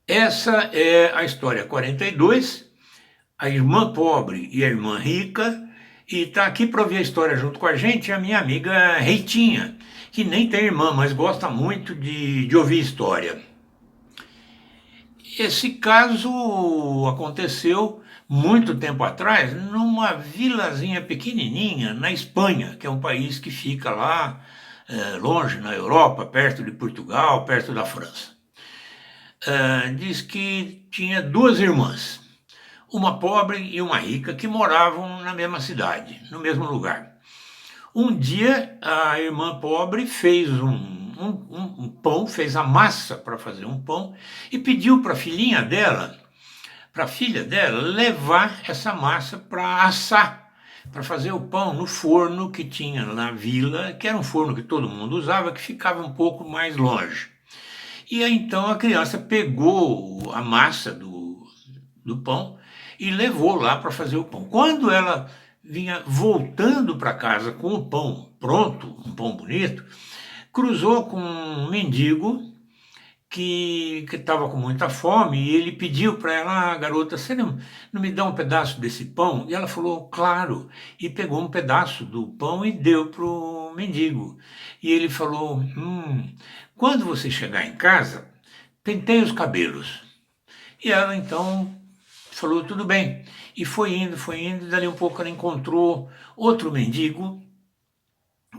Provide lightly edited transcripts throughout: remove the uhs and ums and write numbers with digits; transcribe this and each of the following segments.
Essa é a história 42, a irmã pobre e a irmã rica, e está aqui para ouvir a história junto com a gente a minha amiga Reitinha, que nem tem irmã, mas gosta muito de ouvir história. Esse caso aconteceu muito tempo atrás numa vilazinha pequenininha na Espanha, que é um país que fica lá longe na Europa, perto de Portugal, perto da França. Diz que tinha duas irmãs, uma pobre e uma rica, que moravam na mesma cidade, no mesmo lugar. Um dia a irmã pobre fez um pão, fez a massa para fazer um pão e pediu para a filhinha dela, para a filha dela, levar essa massa para assar, para fazer o pão no forno que tinha na vila, que era um forno que todo mundo usava, que ficava um pouco mais longe. E aí então a criança pegou a massa do pão e levou lá para fazer o pão. Quando ela vinha voltando para casa com o pão pronto, um pão bonito, cruzou com um mendigo que estava com muita fome e ele pediu para ela: garota, você não me dá um pedaço desse pão? E ela falou: claro, e pegou um pedaço do pão e deu para o mendigo. E ele falou: quando você chegar em casa, penteie os cabelos. E ela então falou: tudo bem. E foi indo, e dali um pouco ela encontrou outro mendigo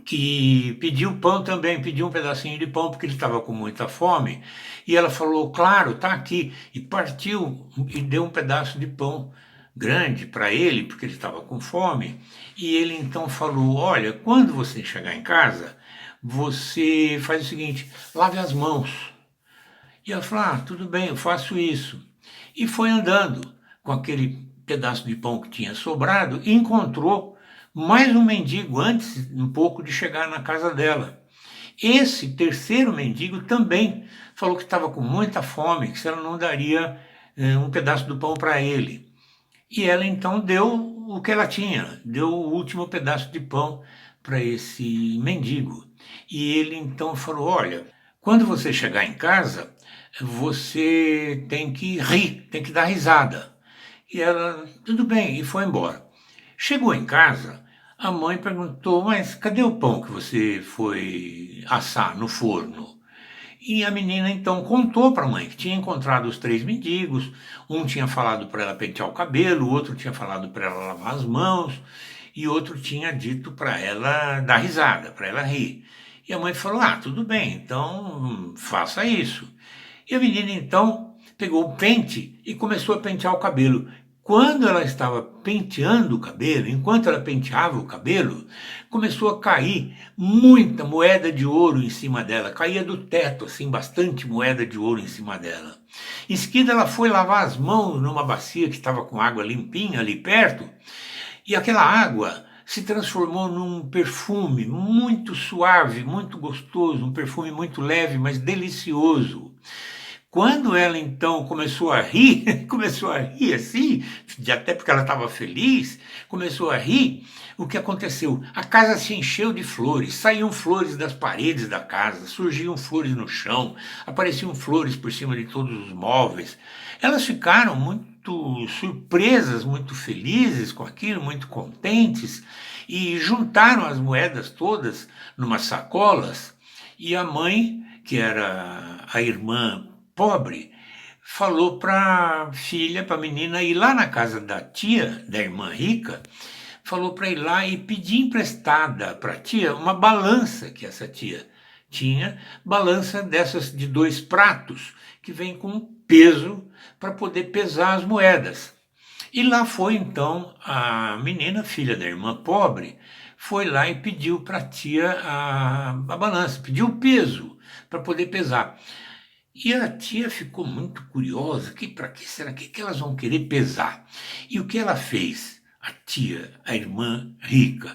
que pediu pão também, pediu um pedacinho de pão porque ele estava com muita fome. E ela falou: claro, tá aqui. E partiu e deu um pedaço de pão grande para ele, porque ele estava com fome. E ele então falou: olha, quando você chegar em casa, você faz o seguinte: lave as mãos. E ela falou: tudo bem, eu faço isso. E foi andando com aquele pedaço de pão que tinha sobrado e encontrou mais um mendigo antes um pouco de chegar na casa dela. Esse terceiro mendigo também falou que estava com muita fome, que se ela não daria um pedaço do pão para ele. E ela então deu o que ela tinha, deu o último pedaço de pão para esse mendigo. E ele então falou: olha, quando você chegar em casa, você tem que rir, tem que dar risada. E ela: tudo bem, e foi embora. Chegou em casa, a mãe perguntou: mas cadê o pão que você foi assar no forno? E a menina então contou para a mãe que tinha encontrado os três mendigos, um tinha falado para ela pentear o cabelo, o outro tinha falado para ela lavar as mãos, e outro tinha dito para ela dar risada, para ela rir. E a mãe falou: tudo bem, então faça isso. E a menina então pegou o pente e começou a pentear o cabelo. Quando ela estava penteando o cabelo, enquanto ela penteava o cabelo, começou a cair muita moeda de ouro em cima dela. Caía do teto, assim, bastante moeda de ouro em cima dela. Em seguida, ela foi lavar as mãos numa bacia que estava com água limpinha ali perto, e aquela água se transformou num perfume muito suave, muito gostoso, um perfume muito leve, mas delicioso. Quando ela então começou a rir, começou a rir assim, até porque ela estava feliz, começou a rir, o que aconteceu? A casa se encheu de flores, saíam flores das paredes da casa, surgiam flores no chão, apareciam flores por cima de todos os móveis. Elas ficaram muito surpresas, muito felizes com aquilo, muito contentes, e juntaram as moedas todas numa sacolas, e a mãe, que era a irmã pobre, falou para a filha, para a menina, ir lá na casa da tia, da irmã rica, falou para ir lá e pedir emprestada para a tia uma balança que essa tia tinha, balança dessas de 2 pratos, que vem com peso para poder pesar as moedas. E lá foi então a menina, filha da irmã pobre, foi lá e pediu para a tia a balança, pediu o peso para poder pesar. E a tia ficou muito curiosa, que para que será que elas vão querer pesar? E o que ela fez? A tia, a irmã rica,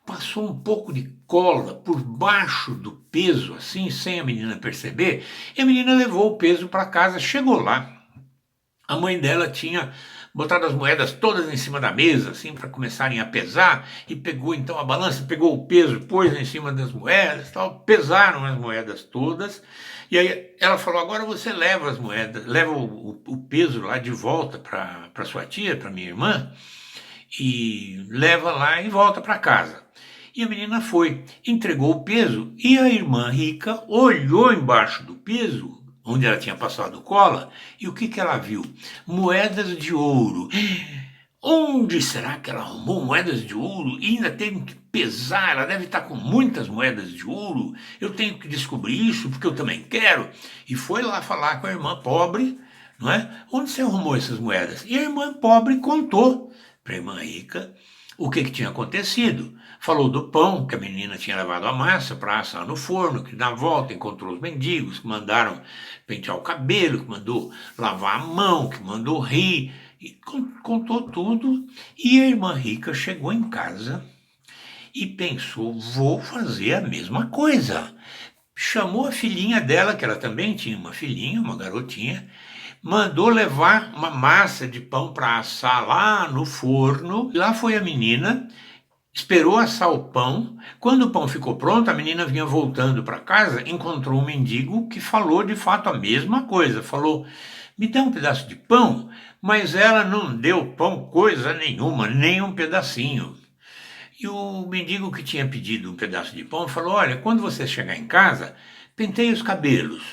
passou um pouco de cola por baixo do peso, assim, sem a menina perceber, e a menina levou o peso para casa, chegou lá. A mãe dela tinha botado as moedas todas em cima da mesa, assim, para começarem a pesar, e pegou então a balança, pegou o peso, pôs em cima das moedas, tal, pesaram as moedas todas, E aí ela falou, agora você leva as moedas, leva o peso lá de volta para sua tia, para minha irmã, e leva lá e volta para casa. E a menina foi, entregou o peso e a irmã rica olhou embaixo do peso, onde ela tinha passado cola, e o que que ela viu? Moedas de ouro. Onde será que ela arrumou moedas de ouro? E ainda teve que pesar, ela deve estar com muitas moedas de ouro. Eu tenho que descobrir isso porque eu também quero. E foi lá falar com a irmã pobre, não é? Onde você arrumou essas moedas? E a irmã pobre contou para a irmã rica o que tinha acontecido. Falou do pão que a menina tinha levado a massa para assar no forno, que na volta encontrou os mendigos, que mandaram pentear o cabelo, que mandou lavar a mão, que mandou rir, e contou tudo. E a irmã rica chegou em casa e pensou: vou fazer a mesma coisa. Chamou a filhinha dela, que ela também tinha uma filhinha, uma garotinha, mandou levar uma massa de pão para assar lá no forno. Lá foi a menina, esperou assar o pão. Quando o pão ficou pronto, a menina vinha voltando para casa, encontrou um mendigo que falou de fato a mesma coisa. Falou: me dá um pedaço de pão, mas ela não deu pão coisa nenhuma, nem um pedacinho. E o mendigo que tinha pedido um pedaço de pão falou: olha, quando você chegar em casa, penteie os cabelos.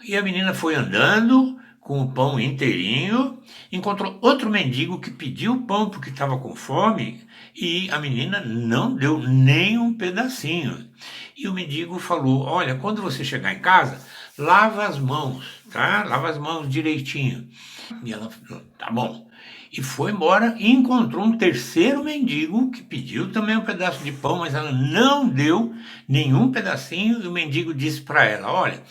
E a menina foi andando com o pão inteirinho, encontrou outro mendigo que pediu o pão porque estava com fome e a menina não deu nem um pedacinho. E o mendigo falou: olha, quando você chegar em casa, lava as mãos, tá? Lava as mãos direitinho. E ela falou: tá bom. E foi embora e encontrou um terceiro mendigo que pediu também um pedaço de pão, mas ela não deu nenhum pedacinho. E o mendigo disse para ela: olha,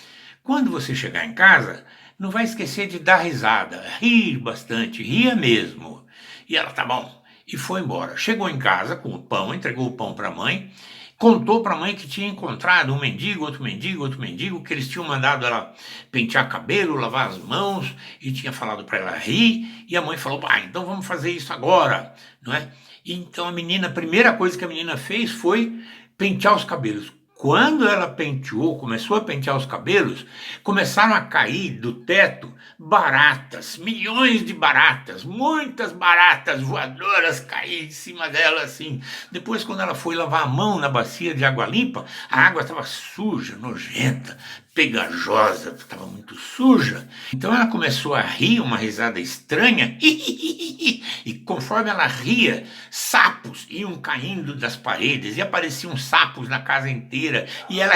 quando você chegar em casa, não vai esquecer de dar risada, rir bastante, ria mesmo. E ela: tá bom. E foi embora. Chegou em casa com o pão, entregou o pão para a mãe, contou para a mãe que tinha encontrado um mendigo, outro mendigo, outro mendigo, que eles tinham mandado ela pentear cabelo, lavar as mãos, e tinha falado para ela rir. E a mãe falou: ah, então vamos fazer isso agora, não é? E então a primeira coisa que a menina fez foi pentear os cabelos. Quando ela penteou, começou a pentear os cabelos, começaram a cair do teto baratas, milhões de baratas, muitas baratas voadoras caíram em cima dela assim. Depois, quando ela foi lavar a mão na bacia de água limpa, a água estava suja, nojenta, pegajosa, estava muito suja. Então ela começou a rir, uma risada estranha, e conforme ela ria, sapos iam caindo das paredes e apareciam sapos na casa inteira. E ela,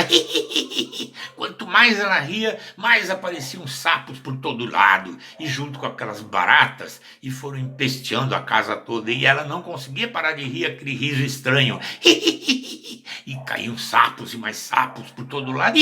quanto mais ela ria, mais apareciam sapos por todo lado, e junto com aquelas baratas, e foram empesteando a casa toda. E ela não conseguia parar de rir, aquele riso estranho. E caíam sapos e mais sapos por todo lado.